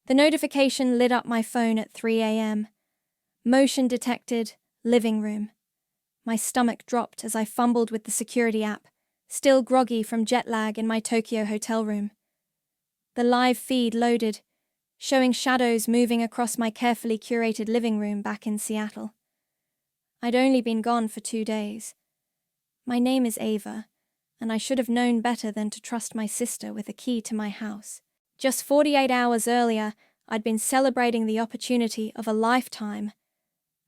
The notification lit up my phone at 3 a.m. Motion detected, living room. My stomach dropped as I fumbled with the security app, still groggy from jet lag in my Tokyo hotel room. The live feed loaded, showing shadows moving across my carefully curated living room back in Seattle. I'd only been gone for 2 days. My name is Ava, and I should have known better than to trust my sister with a key to my house. Just 48 hours earlier, I'd been celebrating the opportunity of a lifetime,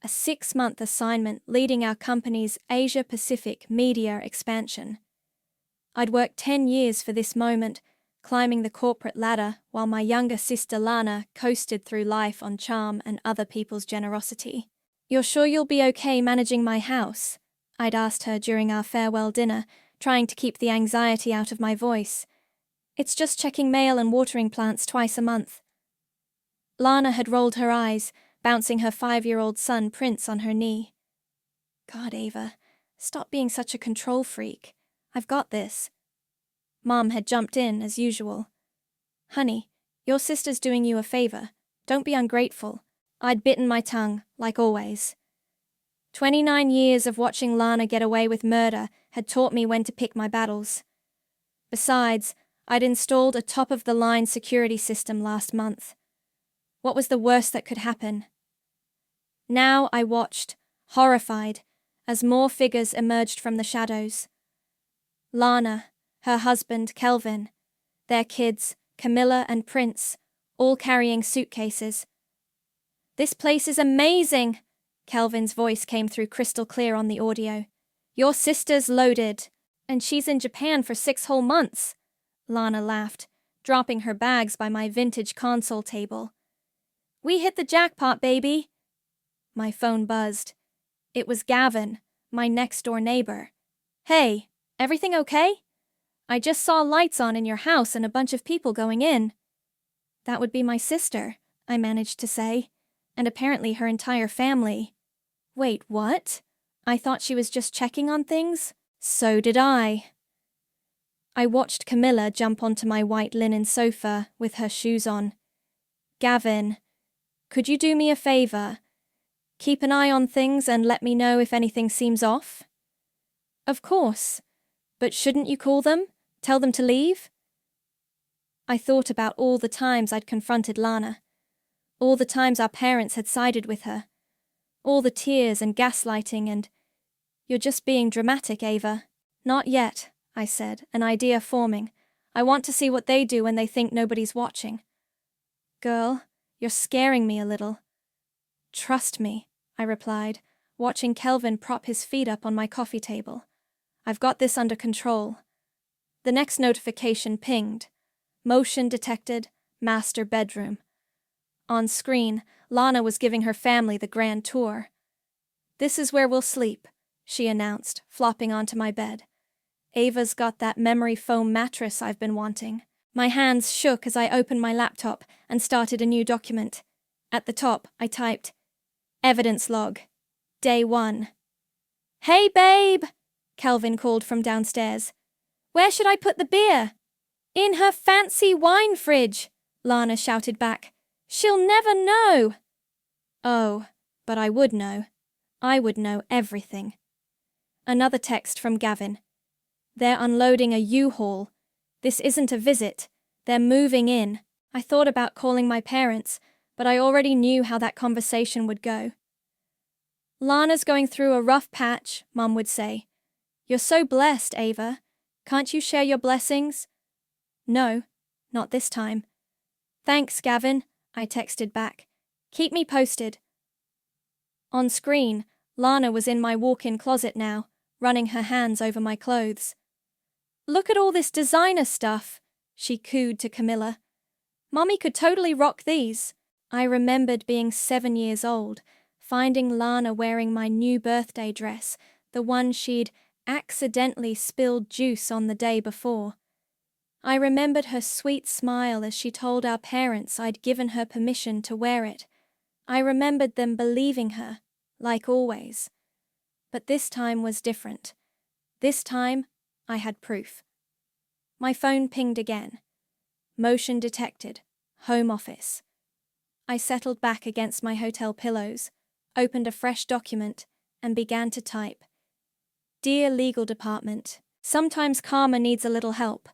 a 6-month assignment leading our company's Asia-Pacific media expansion. I'd worked 10 years for this moment, climbing the corporate ladder while my younger sister Lana coasted through life on charm and other people's generosity. "You're sure you'll be okay managing my house?" I'd asked her during our farewell dinner, trying to keep the anxiety out of my voice. "It's just checking mail and watering plants twice a month." Lana had rolled her eyes, bouncing her 5-year-old son Prince on her knee. "God, Ava, stop being such a control freak. I've got this." Mom had jumped in, as usual. "Honey, your sister's doing you a favor. Don't be ungrateful." I'd bitten my tongue, like always. 29 years of watching Lana get away with murder had taught me when to pick my battles. Besides, I'd installed a top-of-the-line security system last month. What was the worst that could happen? Now I watched, horrified, as more figures emerged from the shadows. Lana, her husband Kelvin, their kids, Camilla and Prince, all carrying suitcases. "This place is amazing!" Kelvin's voice came through crystal clear on the audio. "Your sister's loaded, and she's in Japan for 6 whole months." Lana laughed, dropping her bags by my vintage console table. "We hit the jackpot, baby!" My phone buzzed. It was Gavin, my next-door neighbor. "Hey, everything okay? I just saw lights on in your house and a bunch of people going in." "That would be my sister," I managed to say, "and apparently her entire family." "Wait, what? I thought she was just checking on things?" "So did I." I watched Camilla jump onto my white linen sofa with her shoes on. "Gavin, could you do me a favor? Keep an eye on things and let me know if anything seems off?" "Of course. But shouldn't you call them? Tell them to leave?" I thought about all the times I'd confronted Lana. All the times our parents had sided with her. All the tears and gaslighting and, "You're just being dramatic, Ava." "Not yet," I said, an idea forming. "I want to see what they do when they think nobody's watching." "Girl, you're scaring me a little." "Trust me," I replied, watching Kelvin prop his feet up on my coffee table. "I've got this under control." The next notification pinged. Motion detected, master bedroom. On screen, Lana was giving her family the grand tour. "This is where we'll sleep," she announced, flopping onto my bed. "Ava's got that memory foam mattress I've been wanting." My hands shook as I opened my laptop and started a new document. At the top, I typed, "Evidence log. Day 1. "Hey, babe!" Kelvin called from downstairs. "Where should I put the beer?" "In her fancy wine fridge," Lana shouted back. "She'll never know." Oh, but I would know. I would know everything. Another text from Gavin. "They're unloading a U-Haul. This isn't a visit. They're moving in." I thought about calling my parents, but I already knew how that conversation would go. "Lana's going through a rough patch," Mum would say. "You're so blessed, Ava. Can't you share your blessings?" "No, not this time." "Thanks, Gavin," I texted back. "Keep me posted." On screen, Lana was in my walk-in closet now, running her hands over my clothes. "Look at all this designer stuff," she cooed to Camilla. "Mommy could totally rock these." I remembered being 7 years old, finding Lana wearing my new birthday dress, the one she'd accidentally spilled juice on the day before. I remembered her sweet smile as she told our parents I'd given her permission to wear it. I remembered them believing her, like always. But this time was different. This time, I had proof. My phone pinged again. Motion detected. Home office. I settled back against my hotel pillows, opened a fresh document, and began to type. Dear Legal Department, sometimes karma needs a little help,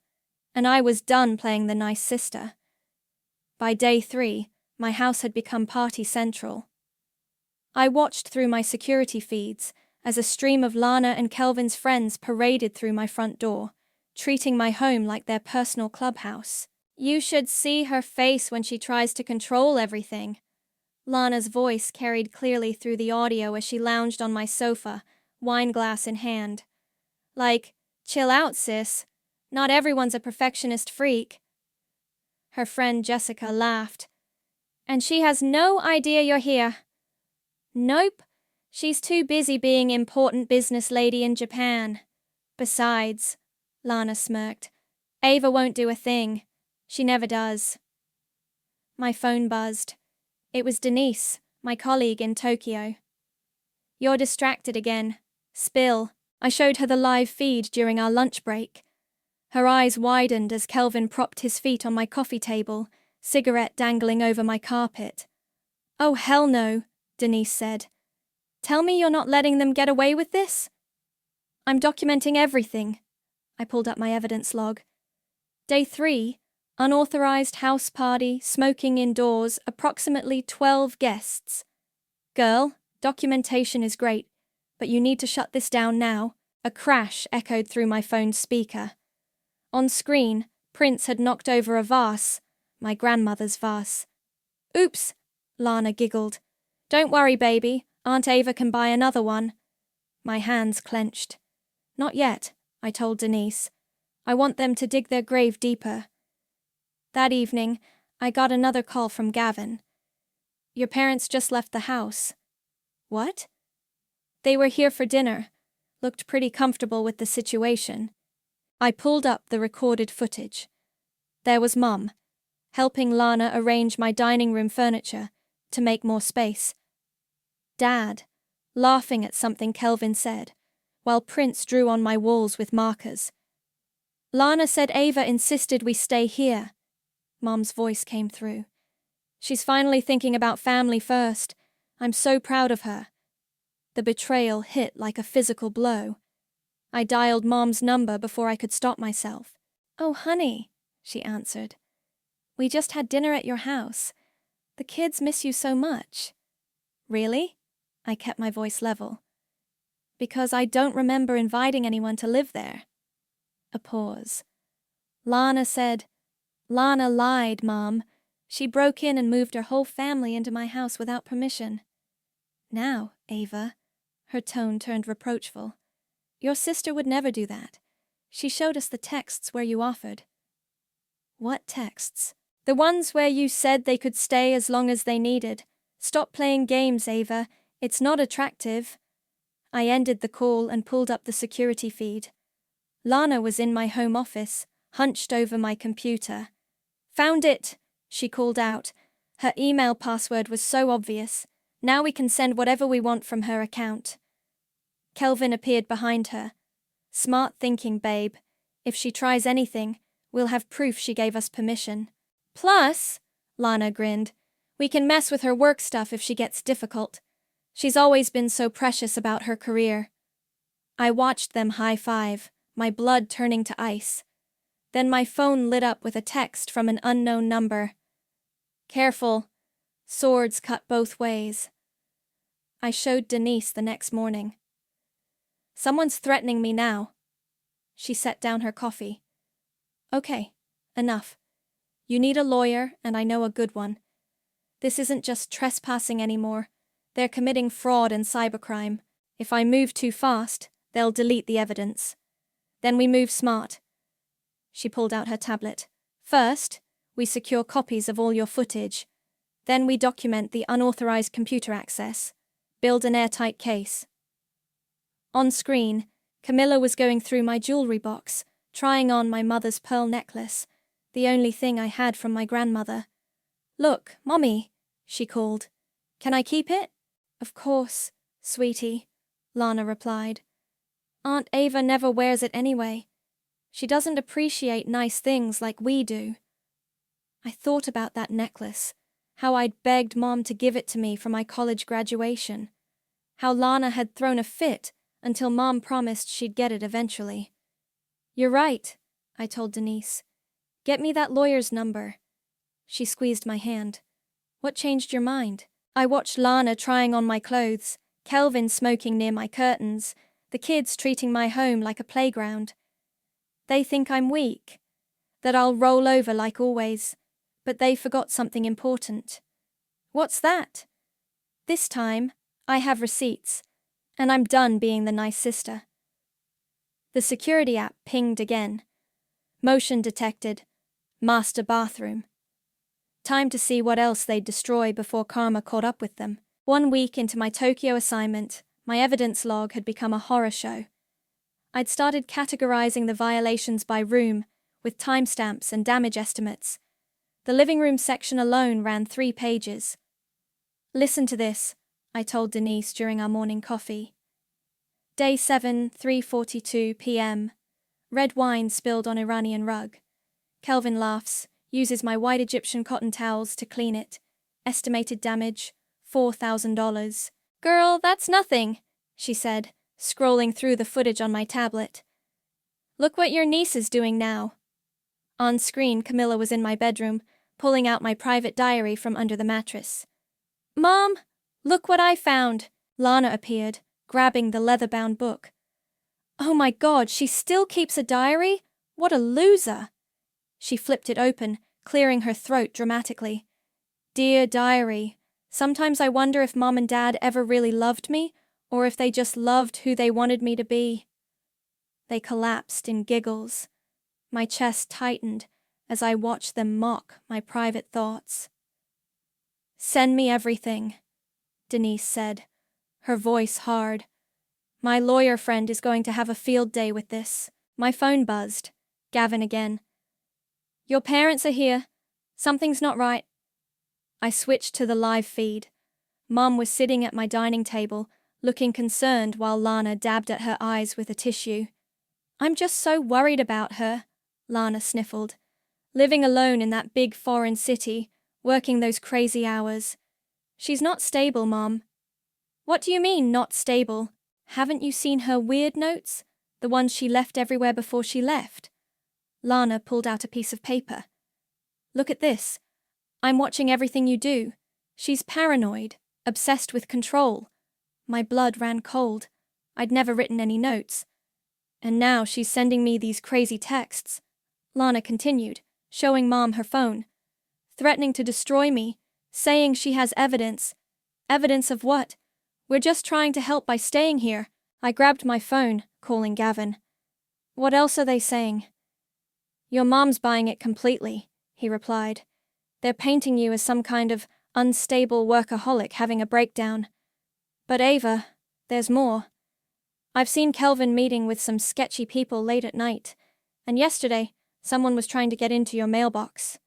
and I was done playing the nice sister. By day 3, my house had become party central. I watched through my security feeds as a stream of Lana and Kelvin's friends paraded through my front door, treating my home like their personal clubhouse. You should see her face when she tries to control everything. Lana's voice carried clearly through the audio as she lounged on my sofa, wine glass in hand. Like, chill out, sis. Not everyone's a perfectionist freak. Her friend Jessica laughed. And she has no idea you're here. Nope. She's too busy being important business lady in Japan. Besides, Lana smirked, Ava won't do a thing. She never does. My phone buzzed. It was Denise, my colleague in Tokyo. You're distracted again. Spill. I showed her the live feed during our lunch break. Her eyes widened as Kelvin propped his feet on my coffee table, cigarette dangling over my carpet. Oh, hell no, Denise said. Tell me you're not letting them get away with this? I'm documenting everything. I pulled up my evidence log. Day 3, unauthorized house party, smoking indoors, approximately 12 guests. Girl, documentation is great, but you need to shut this down now. A crash echoed through my phone's speaker. On screen, Prince had knocked over a vase, my grandmother's vase. Oops, Lana giggled. Don't worry, baby. Aunt Ava can buy another one. My hands clenched. Not yet, I told Denise. I want them to dig their grave deeper. That evening, I got another call from Gavin. Your parents just left the house. What? They were here for dinner. Looked pretty comfortable with the situation. I pulled up the recorded footage. There was Mum, helping Lana arrange my dining room furniture to make more space. Dad, laughing at something Kelvin said, while Prince drew on my walls with markers. Lana said Ava insisted we stay here. Mom's voice came through. She's finally thinking about family first. I'm so proud of her. The betrayal hit like a physical blow. I dialed Mom's number before I could stop myself. Oh, honey, she answered. We just had dinner at your house. The kids miss you so much. Really? I kept my voice level. Because I don't remember inviting anyone to live there. A pause. Lana said, Lana lied, Mom. She broke in and moved her whole family into my house without permission. Now, Ava, her tone turned reproachful. Your sister would never do that. She showed us the texts where you offered. What texts? The ones where you said they could stay as long as they needed. Stop playing games, Ava. It's not attractive. I ended the call and pulled up the security feed. Lana was in my home office, hunched over my computer. Found it, she called out. Her email password was so obvious. Now we can send whatever we want from her account. Kelvin appeared behind her. Smart thinking, babe. If she tries anything, we'll have proof she gave us permission. Plus, Lana grinned, we can mess with her work stuff if she gets difficult. She's always been so precious about her career. I watched them high-five, my blood turning to ice. Then my phone lit up with a text from an unknown number. Careful. Swords cut both ways. I showed Denise the next morning. Someone's threatening me now. She set down her coffee. Okay, enough. You need a lawyer, and I know a good one. This isn't just trespassing anymore. They're committing fraud and cybercrime. If I move too fast, they'll delete the evidence. Then we move smart. She pulled out her tablet. First, we secure copies of all your footage. Then we document the unauthorized computer access. Build an airtight case. On screen, Camilla was going through my jewelry box, trying on my mother's pearl necklace, the only thing I had from my grandmother. Look, Mommy, she called. Can I keep it? Of course, sweetie, Lana replied. Aunt Ava never wears it anyway. She doesn't appreciate nice things like we do. I thought about that necklace, How I'd begged Mom to give it to me for my college graduation. How Lana had thrown a fit until Mom promised she'd get it eventually. "You're right," I told Denise. "Get me that lawyer's number." She squeezed my hand. "What changed your mind?" I watched Lana trying on my clothes, Kelvin smoking near my curtains, the kids treating my home like a playground. They think I'm weak, that I'll roll over like always, but they forgot something important. "What's that?" "This time, I have receipts, and I'm done being the nice sister." The security app pinged again. Motion detected. Master bathroom. Time to see what else they'd destroy before karma caught up with them. 1 week into my Tokyo assignment, my evidence log had become a horror show. I'd started categorizing the violations by room, with timestamps and damage estimates. The living room section alone ran 3 pages. "Listen to this," I told Denise during our morning coffee. Day 7, 3:42 p.m. Red wine spilled on Iranian rug. Kelvin laughs, uses my white Egyptian cotton towels to clean it. Estimated damage, $4,000. "Girl, that's nothing," she said, scrolling through the footage on my tablet. "Look what your niece is doing now." On screen, Camilla was in my bedroom, pulling out my private diary from under the mattress. "Mom, look what I found." Lana appeared, grabbing the leather-bound book. "Oh my God, she still keeps a diary? What a loser." She flipped it open, clearing her throat dramatically. "Dear diary, sometimes I wonder if Mom and Dad ever really loved me, or if they just loved who they wanted me to be." They collapsed in giggles. My chest tightened as I watched them mock my private thoughts. "Send me everything," Denise said, her voice hard. "My lawyer friend is going to have a field day with this." My phone buzzed. Gavin again. "Your parents are here. Something's not right." I switched to the live feed. Mom was sitting at my dining table, looking concerned while Lana dabbed at her eyes with a tissue. "I'm just so worried about her," Lana sniffled. "Living alone in that big foreign city, working those crazy hours. She's not stable, Mom." "What do you mean, not stable? Haven't you seen her weird notes? The ones she left everywhere before she left?" Lana pulled out a piece of paper. "Look at this. I'm watching everything you do. She's paranoid, obsessed with control." My blood ran cold. I'd never written any notes. "And now she's sending me these crazy texts," Lana continued, showing Mom her phone. "Threatening to destroy me, saying she has evidence." "Evidence of what? We're just trying to help by staying here." I grabbed my phone, calling Gavin. "What else are they saying?" "Your mom's buying it completely," he replied. "They're painting you as some kind of unstable workaholic having a breakdown. But Ava, there's more. I've seen Kelvin meeting with some sketchy people late at night, and yesterday, someone was trying to get into your mailbox."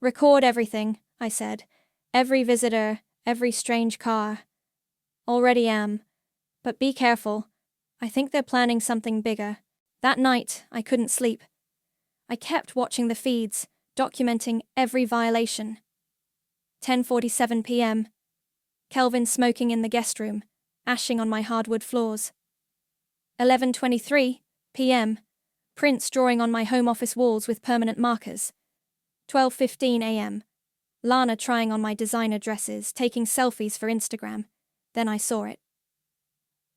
"Record everything," I said. "Every visitor, every strange car." "Already am. But be careful. I think they're planning something bigger." That night, I couldn't sleep. I kept watching the feeds, documenting every violation. 10:47 p.m. Kelvin smoking in the guest room, ashing on my hardwood floors. 11:23 p.m. Prints drawing on my home office walls with permanent markers. 12:15 a.m. Lana trying on my designer dresses, taking selfies for Instagram. Then I saw it.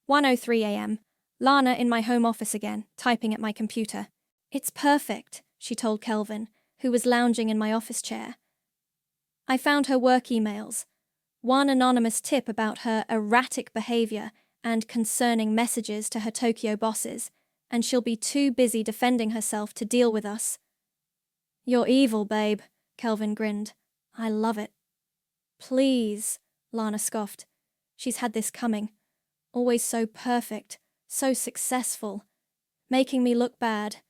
1:03 a.m. Lana in my home office again, typing at my computer. "It's perfect," she told Kelvin, who was lounging in my office chair. I found her work emails. One anonymous tip about her erratic behavior and concerning messages to her Tokyo bosses, and she'll be too busy defending herself to deal with us. "You're evil, babe," Kelvin grinned. "I love it." "Please," Lana scoffed. She's had this coming. Always so perfect, so successful, making me look bad.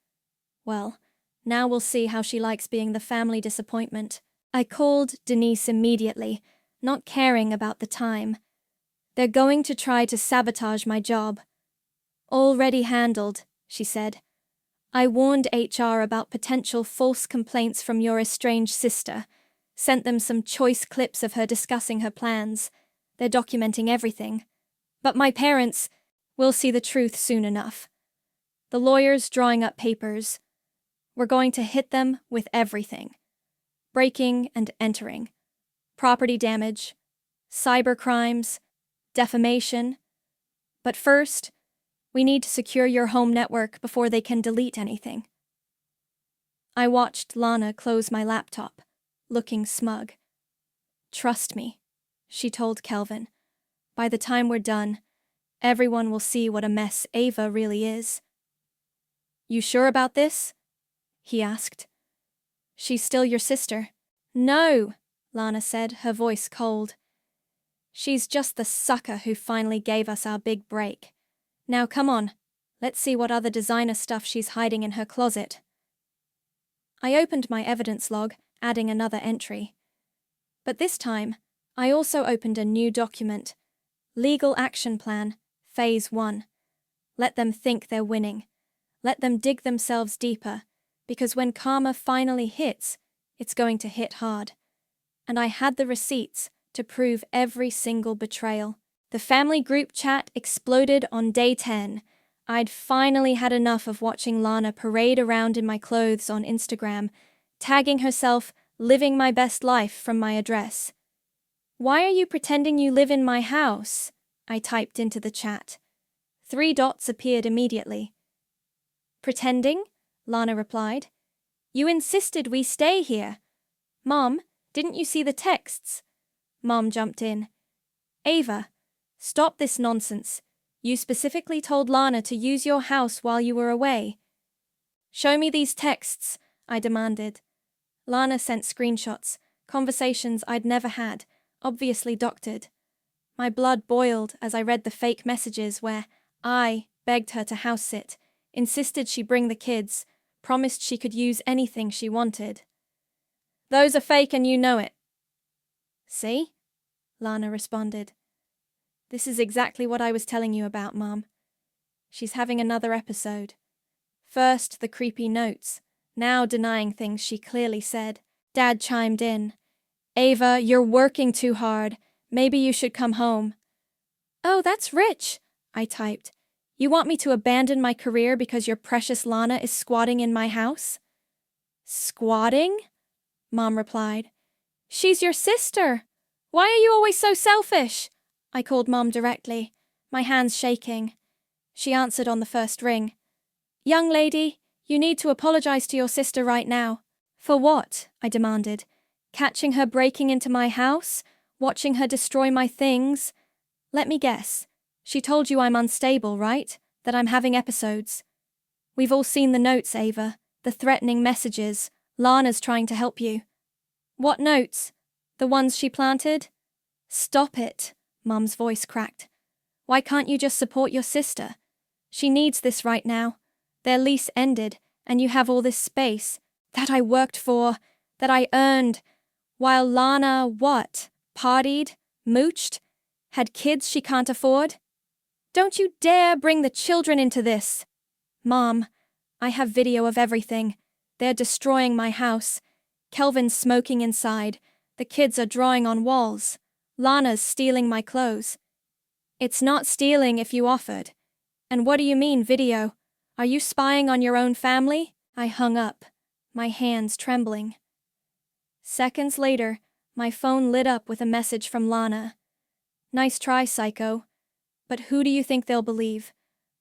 Well, now we'll see how she likes being the family disappointment. I called Denise immediately, not caring about the time. "They're going to try to sabotage my job." "Already handled," she said. "I warned HR about potential false complaints from your estranged sister. Sent them some choice clips of her discussing her plans. They're documenting everything. But my parents will see the truth soon enough. The lawyer's drawing up papers. We're going to hit them with everything. Breaking and entering. Property damage. Cyber crimes. Defamation. But first, we need to secure your home network before they can delete anything. I watched Lana close my laptop, looking smug. Trust me, she told Kelvin. By the time we're done, everyone will see what a mess Ava really is. You sure about this? He asked. She's still your sister. No, Lana said, her voice cold. She's just the sucker who finally gave us our big break. Now come on, let's see what other designer stuff she's hiding in her closet. I opened my evidence log, adding another entry. But this time, I also opened a new document. Legal Action Plan, Phase 1. Let them think they're winning. Let them dig themselves deeper, because when karma finally hits, it's going to hit hard. And I had the receipts to prove every single betrayal. The family group chat exploded on day 10. I'd finally had enough of watching Lana parade around in my clothes on Instagram, tagging herself, living my best life from my address. Why are you pretending you live in my house? I typed into the chat. 3 dots appeared immediately. Pretending? Lana replied. You insisted we stay here. Mom, didn't you see the texts? Mom jumped in. Ava, stop this nonsense. You specifically told Lana to use your house while you were away. Show me these texts, I demanded. Lana sent screenshots, conversations I'd never had, obviously doctored. My blood boiled as I read the fake messages where I begged her to house sit, insisted she bring the kids, promised she could use anything she wanted. Those are fake and you know it. See? Lana responded. This is exactly what I was telling you about, Mom. She's having another episode. First, the creepy notes, now denying things she clearly said. Dad chimed in. Ava, you're working too hard. Maybe you should come home. Oh, that's rich, I typed. You want me to abandon my career because your precious Lana is squatting in my house? Squatting? Mom replied. She's your sister. Why are you always so selfish? I called Mom directly, my hands shaking. She answered on the first ring. Young lady, you need to apologize to your sister right now. For what? I demanded. Catching her breaking into my house? Watching her destroy my things? Let me guess. She told you I'm unstable, right? That I'm having episodes. We've all seen the notes, Ava. The threatening messages. Lana's trying to help you. What notes? The ones she planted? Stop it, Mum's voice cracked. Why can't you just support your sister? She needs this right now. Their lease ended, and you have all this space that I worked for, that I earned, while Lana, what? Partied? Mooched? Had kids she can't afford? Don't you dare bring the children into this! Mom, I have video of everything. They're destroying my house. Kelvin's smoking inside. The kids are drawing on walls. Lana's stealing my clothes. It's not stealing if you offered. And what do you mean, video? Are you spying on your own family? I hung up, my hands trembling. Seconds later, my phone lit up with a message from Lana. Nice try, psycho. But who do you think they'll believe?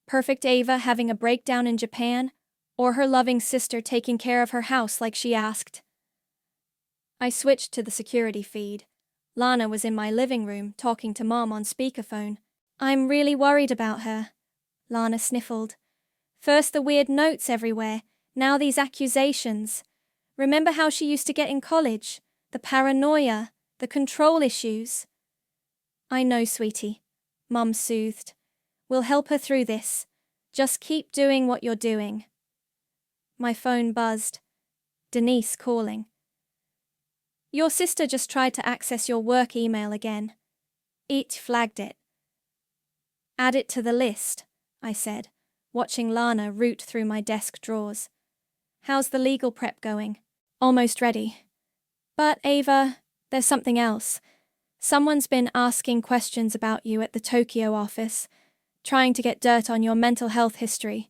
Perfect Ava having a breakdown in Japan, or her loving sister taking care of her house like she asked? I switched to the security feed. Lana was in my living room, talking to Mom on speakerphone. I'm really worried about her. Lana sniffled. First the weird notes everywhere, now these accusations. Remember how she used to get in college? The paranoia, the control issues. I know, sweetie, Mum soothed. We'll help her through this. Just keep doing what you're doing. My phone buzzed. Denise calling. Your sister just tried to access your work email again. It flagged it. Add it to the list, I said, watching Lana root through my desk drawers. How's the legal prep going? Almost ready. But Ava, there's something else. Someone's been asking questions about you at the Tokyo office, trying to get dirt on your mental health history.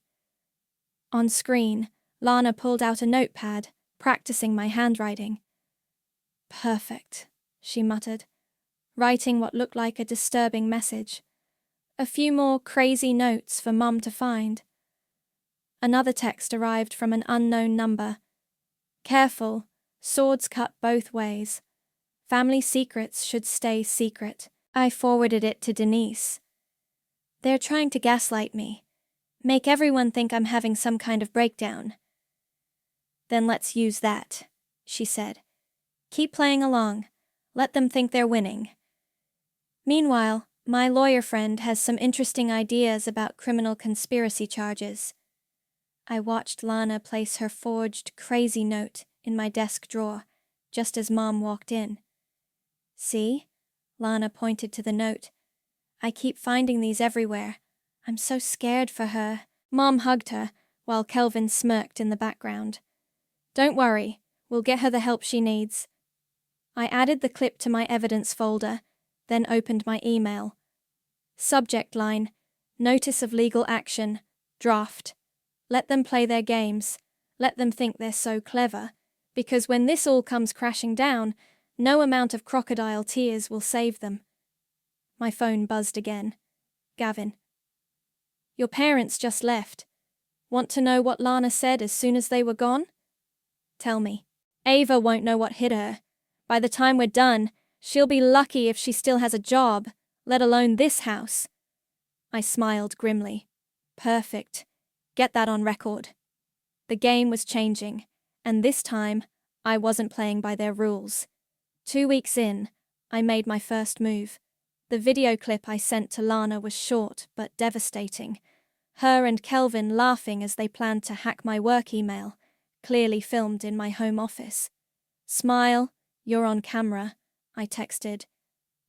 On screen, Lana pulled out a notepad, practicing my handwriting. Perfect, she muttered, writing what looked like a disturbing message. A few more crazy notes for Mum to find. Another text arrived from an unknown number. Careful, swords cut both ways. Family secrets should stay secret. I forwarded it to Denise. They're trying to gaslight me. Make everyone think I'm having some kind of breakdown. Then let's use that, she said. Keep playing along. Let them think they're winning. Meanwhile, my lawyer friend has some interesting ideas about criminal conspiracy charges. I watched Lana place her forged crazy note in my desk drawer, just as Mom walked in. See? Lana pointed to the note. I keep finding these everywhere. I'm so scared for her. Mom hugged her, while Kelvin smirked in the background. Don't worry, we'll get her the help she needs. I added the clip to my evidence folder, then opened my email. Subject line, Notice of Legal Action, Draft. Let them play their games. Let them think they're so clever, because when this all comes crashing down, no amount of crocodile tears will save them. My phone buzzed again. Gavin. Your parents just left. Want to know what Lana said as soon as they were gone? Tell me. Ava won't know what hit her. By the time we're done, she'll be lucky if she still has a job, let alone this house. I smiled grimly. Perfect. Get that on record. The game was changing, and this time, I wasn't playing by their rules. 2 weeks in, I made my first move. The video clip I sent to Lana was short but devastating. Her and Kelvin laughing as they planned to hack my work email, clearly filmed in my home office. Smile, you're on camera, I texted.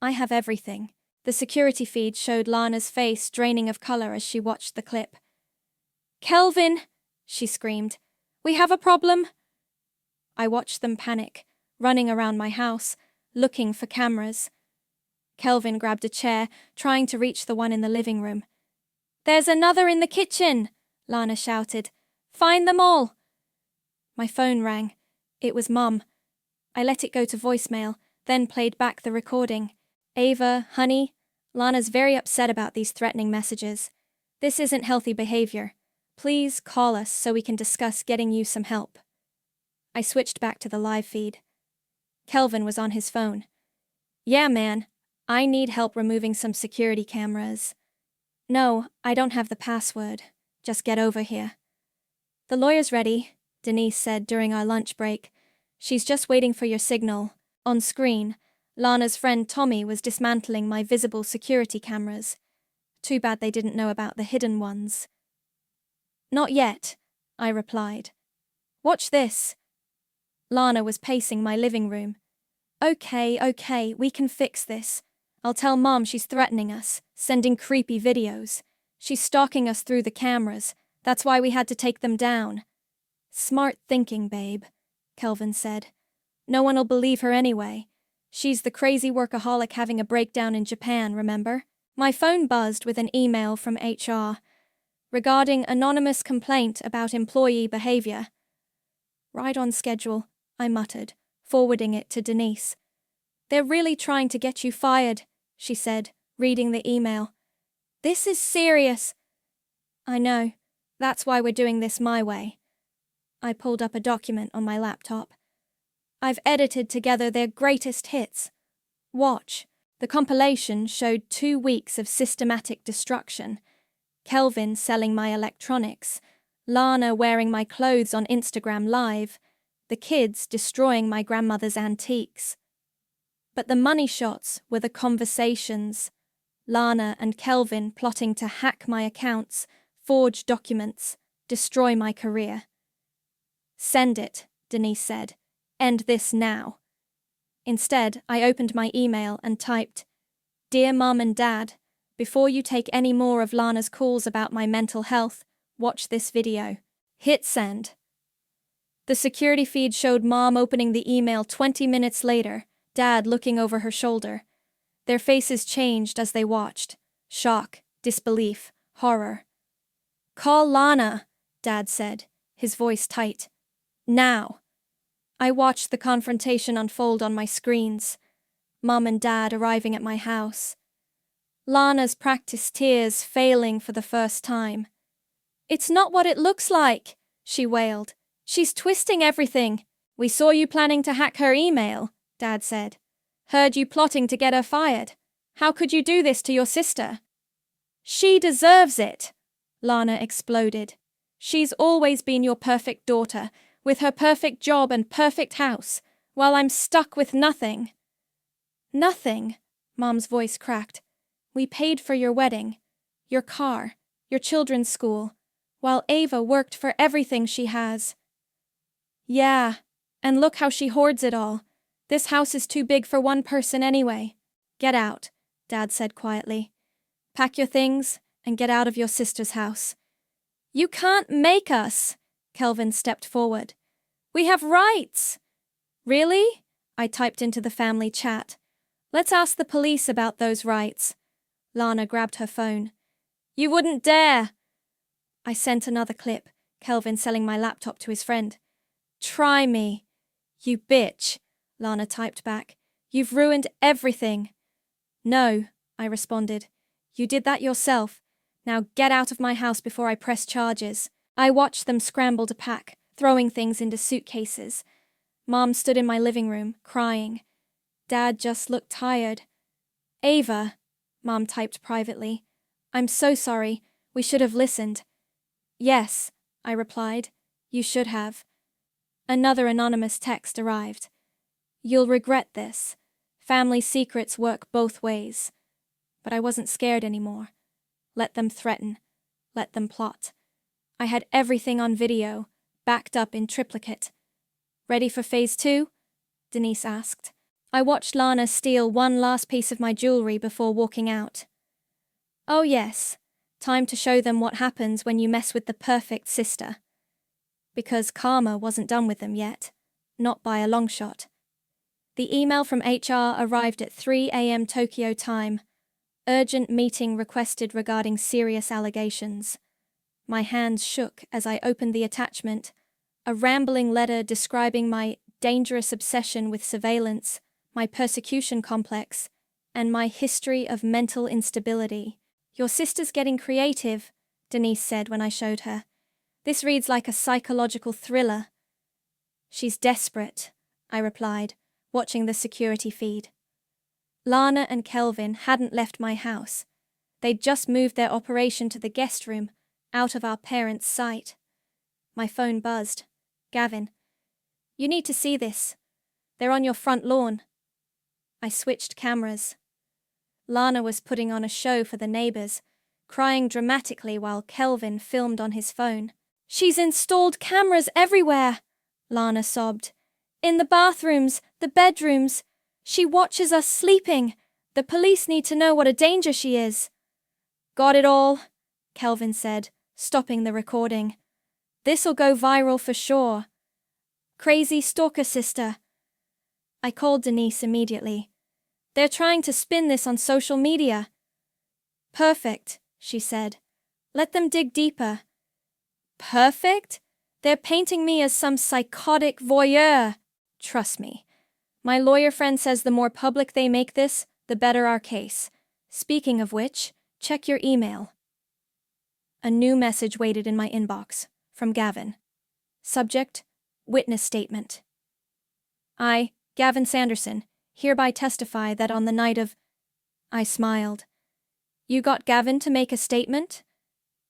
I have everything. The security feed showed Lana's face draining of color as she watched the clip. Kelvin, she screamed. We have a problem. I watched them panic, running around my house, looking for cameras. Kelvin grabbed a chair, trying to reach the one in the living room. There's another in the kitchen, Lana shouted. Find them all. My phone rang. It was Mum. I let it go to voicemail, then played back the recording. Ava, honey, Lana's very upset about these threatening messages. This isn't healthy behavior. Please call us so we can discuss getting you some help. I switched back to the live feed. Kelvin was on his phone. Yeah, man. I need help removing some security cameras. No, I don't have the password. Just get over here. The lawyer's ready, Denise said during our lunch break. She's just waiting for your signal. On screen, Lana's friend Tommy was dismantling my visible security cameras. Too bad they didn't know about the hidden ones. Not yet, I replied. Watch this. Lana was pacing my living room. Okay, we can fix this. I'll tell Mom she's threatening us, sending creepy videos. She's stalking us through the cameras. That's why we had to take them down. Smart thinking, babe, Kelvin said. No one'll believe her anyway. She's the crazy workaholic having a breakdown in Japan, remember? My phone buzzed with an email from HR regarding anonymous complaint about employee behavior. Right on schedule, I muttered, forwarding it to Denise. They're really trying to get you fired, she said, reading the email. This is serious. I know. That's why we're doing this my way. I pulled up a document on my laptop. I've edited together their greatest hits. Watch. The compilation showed 2 weeks of systematic destruction. Kelvin selling my electronics, Lana wearing my clothes on Instagram Live, the kids destroying my grandmother's antiques. But the money shots were the conversations. Lana and Kelvin plotting to hack my accounts, forge documents, destroy my career. Send it, Denise said. End this now. Instead, I opened my email and typed, Dear Mum and Dad, before you take any more of Lana's calls about my mental health, watch this video. Hit send. The security feed showed Mom opening the email 20 minutes later, Dad looking over her shoulder. Their faces changed as they watched. Shock, disbelief, horror. "Call Lana," Dad said, his voice tight. "Now." I watched the confrontation unfold on my screens. Mom and Dad arriving at my house. Lana's practiced tears failing for the first time. "It's not what it looks like," she wailed. "She's twisting everything." "We saw you planning to hack her email," Dad said. "Heard you plotting to get her fired. How could you do this to your sister?" "She deserves it," Lana exploded. "She's always been your perfect daughter, with her perfect job and perfect house, while I'm stuck with nothing." "Nothing," Mom's voice cracked. "We paid for your wedding, your car, your children's school, while Ava worked for everything she has." "Yeah, and look how she hoards it all. This house is too big for one person anyway." "Get out," Dad said quietly. "Pack your things and get out of your sister's house." "You can't make us," Kelvin stepped forward. "We have rights." "Really?" I typed into the family chat. "Let's ask the police about those rights." Lana grabbed her phone. "You wouldn't dare." I sent another clip, Kelvin selling my laptop to his friend. "Try me." "You bitch," Lana typed back. "You've ruined everything." "No," I responded. "You did that yourself. Now get out of my house before I press charges." I watched them scramble to pack, throwing things into suitcases. Mom stood in my living room, crying. Dad just looked tired. "Ava," Mom typed privately. "I'm so sorry. We should have listened." "Yes," I replied. "You should have." Another anonymous text arrived. "You'll regret this. Family secrets work both ways." But I wasn't scared anymore. Let them threaten. Let them plot. I had everything on video, backed up in triplicate. "Ready for phase 2? Denise asked. I watched Lana steal one last piece of my jewelry before walking out. "Oh yes, time to show them what happens when you mess with the perfect sister." Because karma wasn't done with them yet. Not by a long shot. The email from HR arrived at 3 a.m. Tokyo time. Urgent meeting requested regarding serious allegations. My hands shook as I opened the attachment, a rambling letter describing my dangerous obsession with surveillance, my persecution complex, and my history of mental instability. "Your sister's getting creative," Denise said when I showed her. "This reads like a psychological thriller." "She's desperate," I replied, watching the security feed. Lana and Kelvin hadn't left my house. They'd just moved their operation to the guest room, out of our parents' sight. My phone buzzed. "Gavin. You need to see this. They're on your front lawn." I switched cameras. Lana was putting on a show for the neighbors, crying dramatically while Kelvin filmed on his phone. "She's installed cameras everywhere," Lana sobbed. "In the bathrooms, the bedrooms. She watches us sleeping. The police need to know what a danger she is." "Got it all," Kelvin said, stopping the recording. "This'll go viral for sure. Crazy stalker sister." I called Denise immediately. "They're trying to spin this on social media." "Perfect," she said. "Let them dig deeper." "Perfect? They're painting me as some psychotic voyeur." "Trust me. My lawyer friend says the more public they make this, the better our case. Speaking of which, check your email." A new message waited in my inbox, from Gavin. Subject: Witness Statement. "I, Gavin Sanderson, hereby testify that on the night of—" I smiled. "You got Gavin to make a statement?"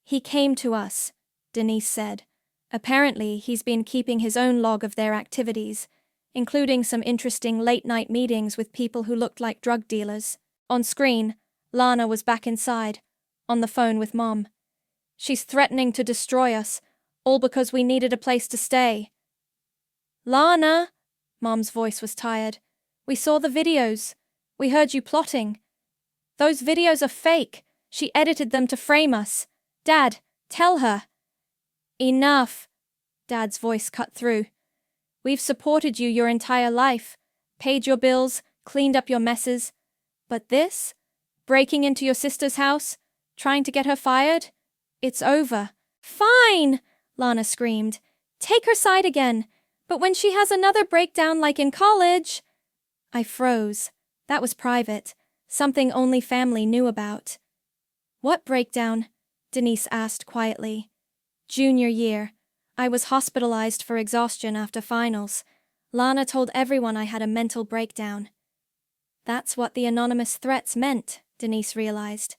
"He came to us," Denise said. "Apparently, he's been keeping his own log of their activities, including some interesting late-night meetings with people who looked like drug dealers." On screen, Lana was back inside, on the phone with Mom. "She's threatening to destroy us, all because we needed a place to stay." "Lana!" Mom's voice was tired. "We saw the videos. We heard you plotting. Those videos are fake. She edited them to frame us. Dad, tell her." "Enough," Dad's voice cut through. We've supported you your entire life, paid your bills, cleaned up your messes. But this? Breaking into your sister's house? Trying to get her fired? It's over." "Fine!" Lana screamed. "Take her side again. But when she has another breakdown like in college—" I froze. That was private. Something only family knew about. "What breakdown?" Denise asked quietly. "Junior year. I was hospitalized for exhaustion after finals. Lana told everyone I had a mental breakdown." That's what the anonymous threats meant, Denise realized.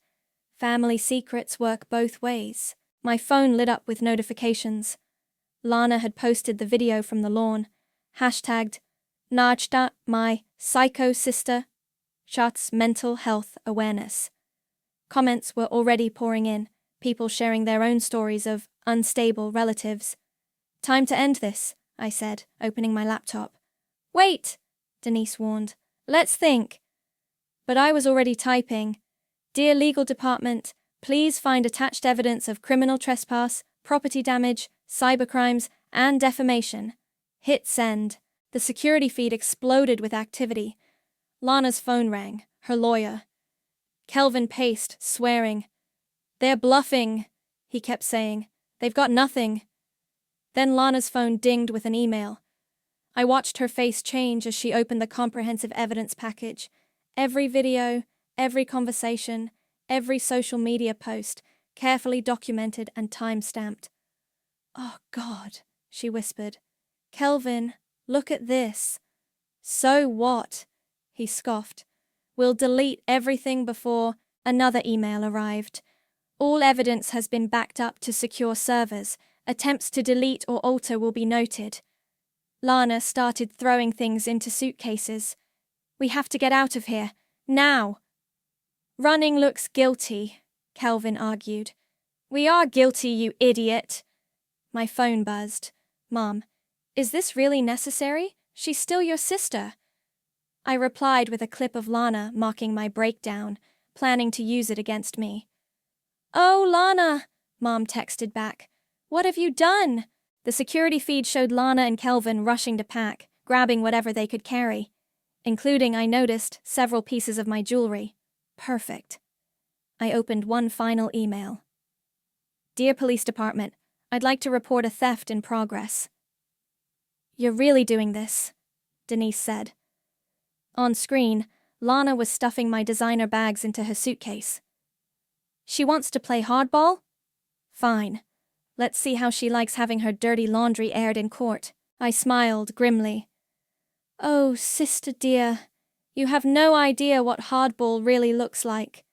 Family secrets work both ways. My phone lit up with notifications. Lana had posted the video from the lawn, hashtagged Najda, my psycho sister, Shat's mental health awareness. Comments were already pouring in, people sharing their own stories of unstable relatives. "Time to end this," I said, opening my laptop. "Wait," Denise warned. "Let's think." But I was already typing. "Dear Legal Department, please find attached evidence of criminal trespass, property damage, cybercrimes, and defamation." Hit send. The security feed exploded with activity. Lana's phone rang, her lawyer. Kelvin paced, swearing. "They're bluffing," he kept saying. "They've got nothing." Then Lana's phone dinged with an email. I watched her face change as she opened the comprehensive evidence package. Every video, every conversation, every social media post, carefully documented and time-stamped. "Oh, God," she whispered. "Kelvin, look at this." "So what?" he scoffed. "We'll delete everything before—" Another email arrived. "All evidence has been backed up to secure servers. Attempts to delete or alter will be noted." Lana started throwing things into suitcases. "We have to get out of here. Now." "Running looks guilty," Kelvin argued. "We are guilty, you idiot." My phone buzzed. "Mom, is this really necessary? She's still your sister." I replied with a clip of Lana mocking my breakdown, planning to use it against me. "Oh, Lana," Mom texted back. "What have you done?" The security feed showed Lana and Kelvin rushing to pack, grabbing whatever they could carry. Including, I noticed, several pieces of my jewelry. Perfect. I opened one final email. "Dear Police Department, I'd like to report a theft in progress." "You're really doing this," Denise said. On screen, Lana was stuffing my designer bags into her suitcase. "She wants to play hardball? Fine. Let's see how she likes having her dirty laundry aired in court." I smiled grimly. "Oh, sister dear, you have no idea what hardball really looks like."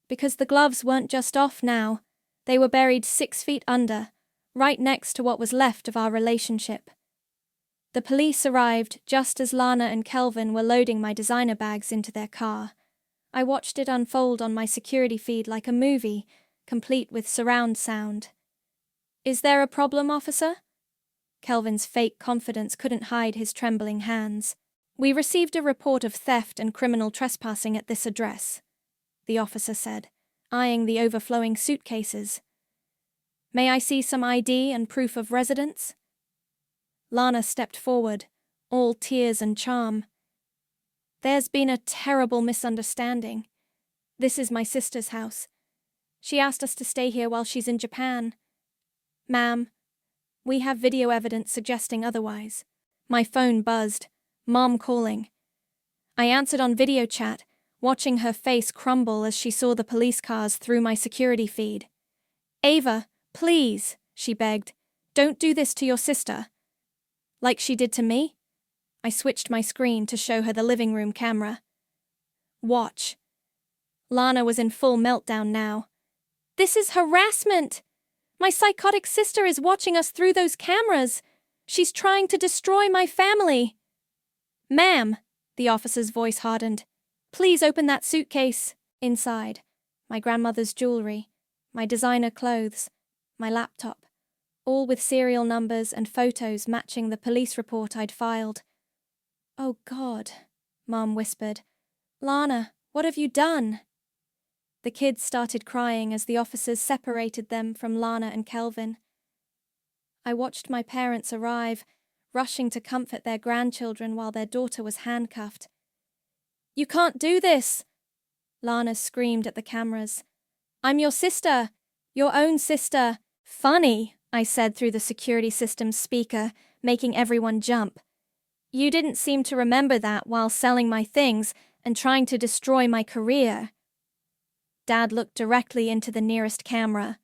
Because the gloves weren't just off now, they were buried 6 feet under, right next to what was left of our relationship. The police arrived just as Lana and Kelvin were loading my designer bags into their car. I watched it unfold on my security feed like a movie, complete with surround sound. "Is there a problem, officer?" Kelvin's fake confidence couldn't hide his trembling hands. "We received a report of theft and criminal trespassing at this address," the officer said, eyeing the overflowing suitcases. "May I see some ID and proof of residence?" Lana stepped forward, all tears and charm. "There's been a terrible misunderstanding. This is my sister's house. She asked us to stay here while she's in Japan. Ma'am, we have video evidence suggesting otherwise." My phone buzzed. Mom calling. I answered on video chat, watching her face crumble as she saw the police cars through my security feed. "Ava, please," she begged. "Don't do this to your sister." "Like she did to me?" I switched my screen to show her the living room camera. "Watch." Lana was in full meltdown now. "This is harassment! My psychotic sister is watching us through those cameras. She's trying to destroy my family." "Ma'am," the officer's voice hardened. "Please open that suitcase." Inside, my grandmother's jewelry, my designer clothes, my laptop, all with serial numbers and photos matching the police report I'd filed. "Oh, God," Mom whispered. "Lana, what have you done?" The kids started crying as the officers separated them from Lana and Kelvin. I watched my parents arrive, rushing to comfort their grandchildren while their daughter was handcuffed. "You can't do this!" Lana screamed at the cameras. "I'm your sister! Your own sister!" "Funny," I said through the security system's speaker, making everyone jump. "You didn't seem to remember that while selling my things and trying to destroy my career." Dad looked directly into the nearest camera.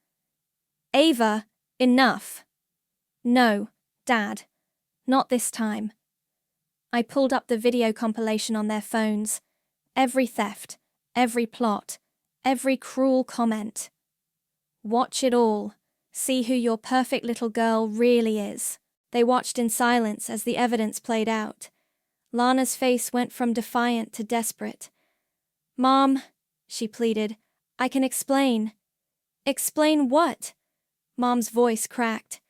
"Ava, enough." "No, Dad. Not this time." I pulled up the video compilation on their phones. Every theft, every plot, every cruel comment. "Watch it all. See who your perfect little girl really is." They watched in silence as the evidence played out. Lana's face went from defiant to desperate. "Mom," she pleaded, "I can explain." "Explain what?" Mom's voice cracked.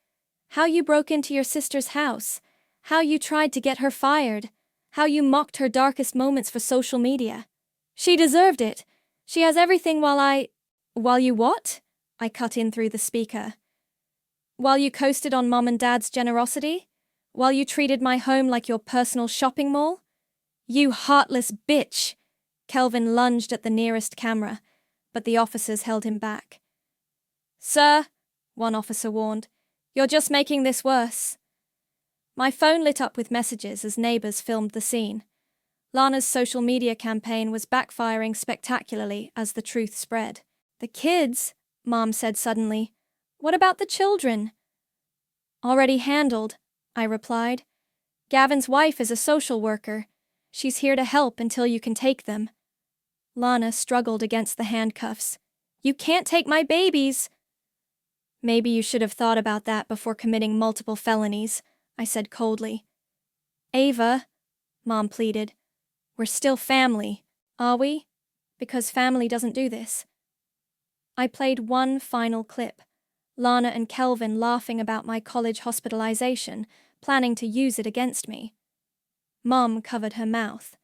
"How you broke into your sister's house. How you tried to get her fired. How you mocked her darkest moments for social media. She deserved it. She has everything While you what?" I cut in through the speaker. "While you coasted on Mom and Dad's generosity? While you treated my home like your personal shopping mall? You heartless bitch!" Kelvin lunged at the nearest camera, but the officers held him back. "Sir," one officer warned, "you're just making this worse." My phone lit up with messages as neighbors filmed the scene. Lana's social media campaign was backfiring spectacularly as the truth spread. "The kids," Mom said suddenly. "What about the children?" "Already handled," I replied. "Gavin's wife is a social worker. She's here to help until you can take them." Lana struggled against the handcuffs. "You can't take my babies!" "Maybe you should have thought about that before committing multiple felonies," I said coldly. "Ava," Mom pleaded, "we're still family, are we? Because family doesn't do this." I played one final clip. Lana and Kelvin laughing about my college hospitalization, planning to use it against me. Mom covered her mouth.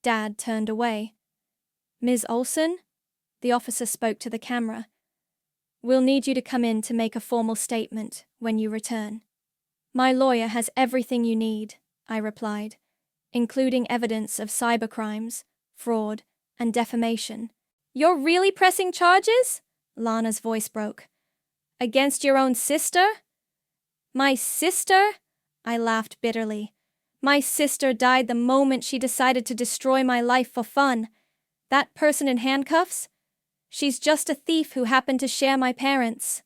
Dad turned away. "Ms. Olson?" The officer spoke to the camera. "We'll need you to come in to make a formal statement when you return." "My lawyer has everything you need," I replied, including evidence of cybercrimes, fraud, and defamation. "You're really pressing charges?" Lana's voice broke. "Against your own sister?" "My sister?" I laughed bitterly. "My sister died the moment she decided to destroy my life for fun. That person in handcuffs? She's just a thief who happened to share my parents."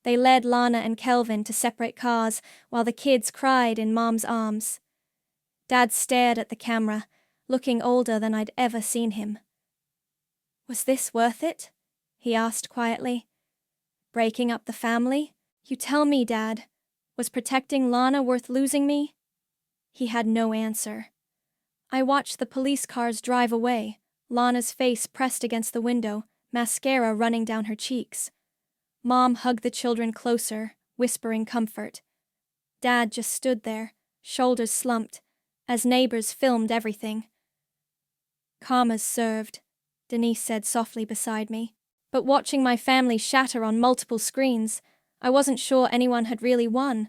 They led Lana and Kelvin to separate cars while the kids cried in Mom's arms. Dad stared at the camera, looking older than I'd ever seen him. "Was this worth it?" he asked quietly. "Breaking up the family? You tell me, Dad. Was protecting Lana worth losing me?" He had no answer. I watched the police cars drive away, Lana's face pressed against the window, mascara running down her cheeks. Mom hugged the children closer, whispering comfort. Dad just stood there, shoulders slumped, as neighbors filmed everything. "Karma's served," Denise said softly beside me. But watching my family shatter on multiple screens, I wasn't sure anyone had really won.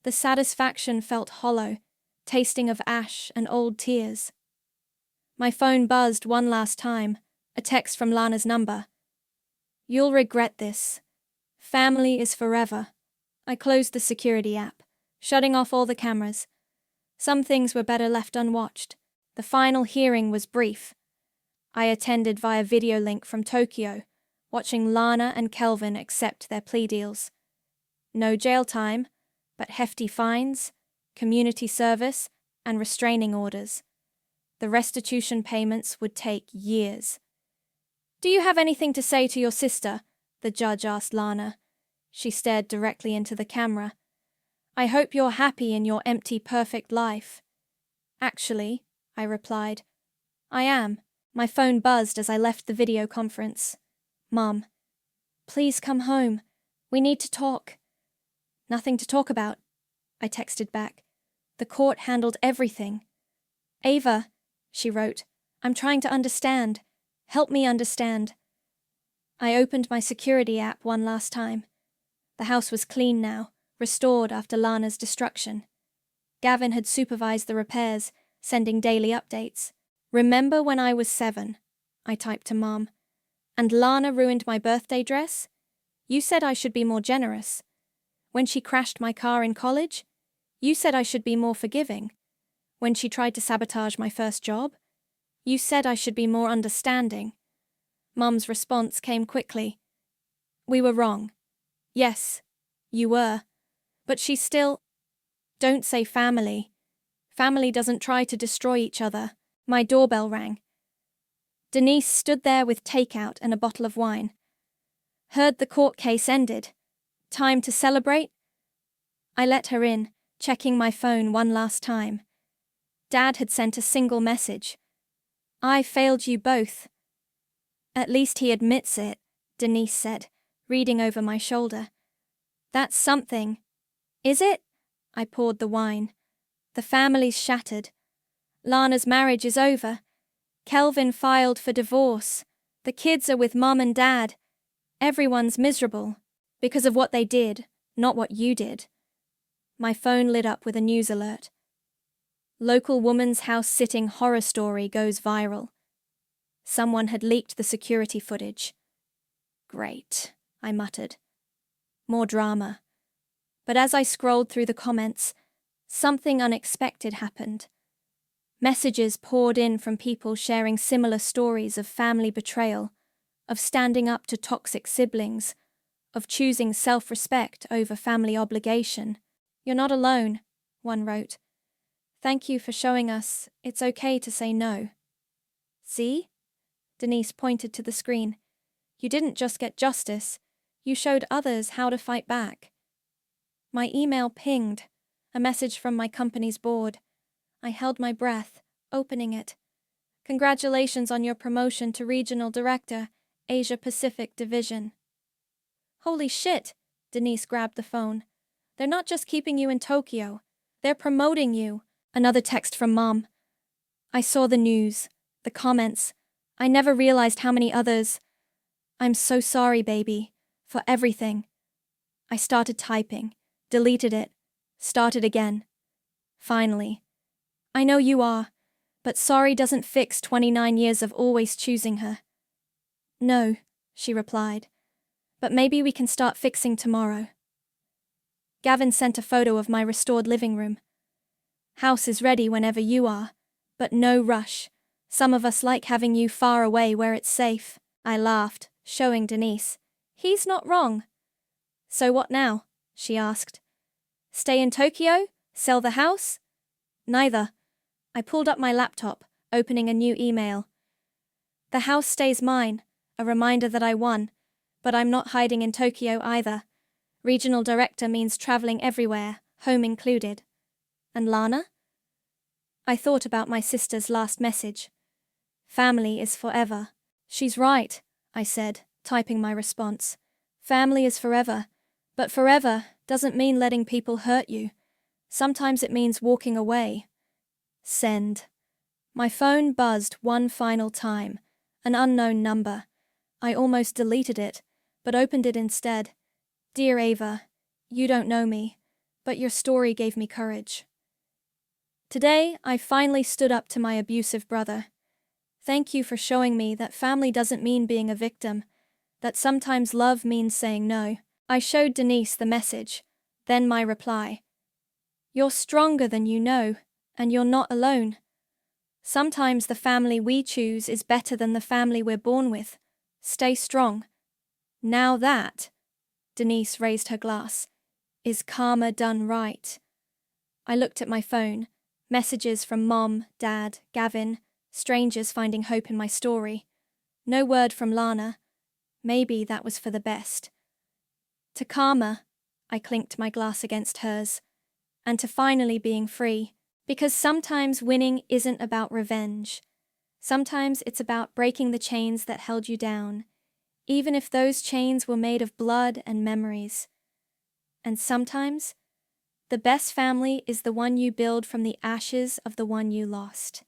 The satisfaction felt hollow, tasting of ash and old tears. My phone buzzed one last time, a text from Lana's number. "You'll regret this. Family is forever." I closed the security app, shutting off all the cameras. Some things were better left unwatched. The final hearing was brief. I attended via video link from Tokyo, watching Lana and Kelvin accept their plea deals. No jail time, but hefty fines, community service, and restraining orders. The restitution payments would take years. "Do you have anything to say to your sister?" the judge asked Lana. She stared directly into the camera. "I hope you're happy in your empty, perfect life." "Actually," I replied, "I am." My phone buzzed as I left the video conference. "Mom, please come home. We need to talk." "Nothing to talk about," I texted back. "The court handled everything." "Ava," she wrote, "I'm trying to understand. Help me understand." I opened my security app one last time. The house was clean now, restored after Lana's destruction. Gavin had supervised the repairs, sending daily updates. "Remember when I was 7? I typed to Mom. "And Lana ruined my birthday dress? You said I should be more generous. When she crashed my car in college? You said I should be more forgiving. When she tried to sabotage my first job? You said I should be more understanding." Mum's response came quickly. "We were wrong. Yes, you were. But she's still—" "Don't say family. Family doesn't try to destroy each other." My doorbell rang. Denise stood there with takeout and a bottle of wine. "Heard the court case ended. Time to celebrate?" I let her in, checking my phone one last time. Dad had sent a single message. "I failed you both." "At least he admits it," Denise said, reading over my shoulder. "That's something." "Is it?" I poured the wine. "The family's shattered. Lana's marriage is over. Kelvin filed for divorce. The kids are with Mom and Dad. Everyone's miserable. Because of what they did, not what you did." My phone lit up with a news alert. "Local woman's house-sitting horror story goes viral." Someone had leaked the security footage. "Great," I muttered. More drama. But as I scrolled through the comments, something unexpected happened. Messages poured in from people sharing similar stories of family betrayal, of standing up to toxic siblings, of choosing self-respect over family obligation. "You're not alone," one wrote. "Thank you for showing us it's okay to say no." "See?" Denise pointed to the screen. "You didn't just get justice, you showed others how to fight back." My email pinged, a message from my company's board. I held my breath, opening it. "Congratulations on your promotion to Regional Director, Asia Pacific Division." "Holy shit!" Denise grabbed the phone. "They're not just keeping you in Tokyo, they're promoting you." Another text from Mom. I saw the news, the comments. I never realized how many others. "I'm so sorry, baby, for everything." I started typing, deleted it, started again. Finally. "I know you are, but sorry doesn't fix 29 years of always choosing her." "No," she replied, "but maybe we can start fixing tomorrow." Gavin sent a photo of my restored living room. "House is ready whenever you are, but no rush. Some of us like having you far away where it's safe." I laughed, showing Denise. "He's not wrong." "So what now?" she asked. "Stay in Tokyo? Sell the house?" "Neither." I pulled up my laptop, opening a new email. "The house stays mine, a reminder that I won, but I'm not hiding in Tokyo either. Regional Director means traveling everywhere, home included." "And Lana?" I thought about my sister's last message. "Family is forever." "She's right," I said, typing my response. "Family is forever, but forever doesn't mean letting people hurt you. Sometimes it means walking away." Send. My phone buzzed one final time, an unknown number. I almost deleted it, but opened it instead. "Dear Ava, you don't know me, but your story gave me courage. Today, I finally stood up to my abusive brother. Thank you for showing me that family doesn't mean being a victim, that sometimes love means saying no." I showed Denise the message, then my reply. "You're stronger than you know, and you're not alone. Sometimes the family we choose is better than the family we're born with. Stay strong." Now that, Denise raised her glass, is karma done right. I looked at my phone, messages from Mom, Dad, Gavin, strangers finding hope in my story. No word from Lana. Maybe that was for the best. To karma, I clinked my glass against hers, and to finally being free. Because sometimes winning isn't about revenge. Sometimes it's about breaking the chains that held you down, even if those chains were made of blood and memories. And sometimes, the best family is the one you build from the ashes of the one you lost.